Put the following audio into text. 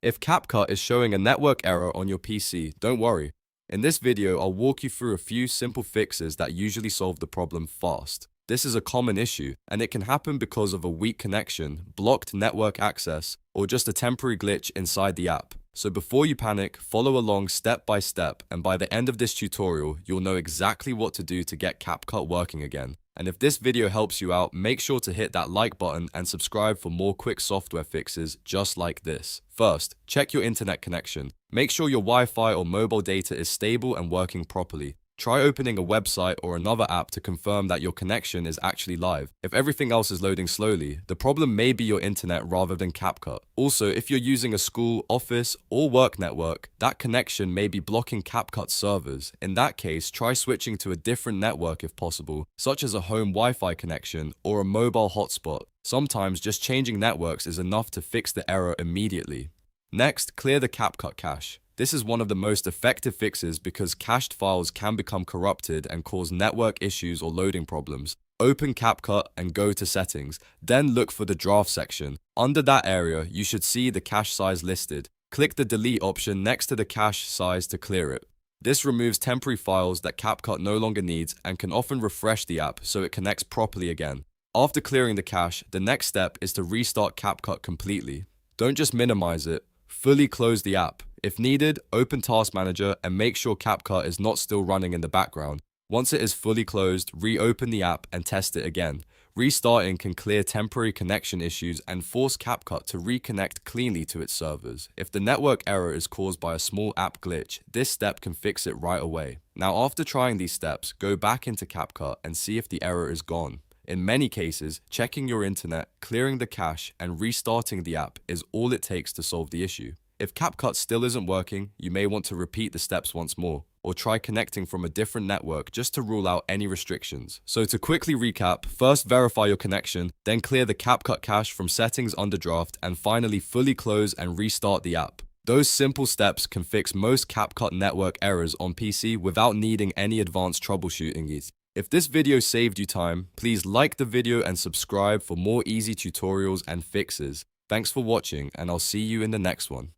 If CapCut is showing a network error on your PC, don't worry. In this video, I'll walk you through a few simple fixes that usually solve the problem fast. This is a common issue, and it can happen because of a weak connection, blocked network access, or just a temporary glitch inside the app. So before you panic, follow along step by step, and by the end of this tutorial, you'll know exactly what to do to get CapCut working again. And if this video helps you out, make sure to hit that like button and subscribe for more quick software fixes just like this. First, check your internet connection. Make sure your Wi-Fi or mobile data is stable and working properly. Try opening a website or another app to confirm that your connection is actually live. If everything else is loading slowly, the problem may be your internet rather than CapCut. Also, if you're using a school, office, or work network, that connection may be blocking CapCut servers. In that case, try switching to a different network if possible, such as a home Wi-Fi connection or a mobile hotspot. Sometimes just changing networks is enough to fix the error immediately. Next, clear the CapCut cache. This is one of the most effective fixes because cached files can become corrupted and cause network issues or loading problems. Open CapCut and go to Settings, then look for the Draft section. Under that area, you should see the cache size listed. Click the Delete option next to the cache size to clear it. This removes temporary files that CapCut no longer needs and can often refresh the app so it connects properly again. After clearing the cache, the next step is to restart CapCut completely. Don't just minimize it, fully close the app. If needed, open Task Manager and make sure CapCut is not still running in the background. Once it is fully closed, reopen the app and test it again. Restarting can clear temporary connection issues and force CapCut to reconnect cleanly to its servers. If the network error is caused by a small app glitch, this step can fix it right away. Now, after trying these steps, go back into CapCut and see if the error is gone. In many cases, checking your internet, clearing the cache, and restarting the app is all it takes to solve the issue. If CapCut still isn't working, you may want to repeat the steps once more, or try connecting from a different network just to rule out any restrictions. So to quickly recap, first verify your connection, then clear the CapCut cache from settings under draft, and finally fully close and restart the app. Those simple steps can fix most CapCut network errors on PC without needing any advanced troubleshooting. If this video saved you time, please like the video and subscribe for more easy tutorials and fixes. Thanks for watching, and I'll see you in the next one.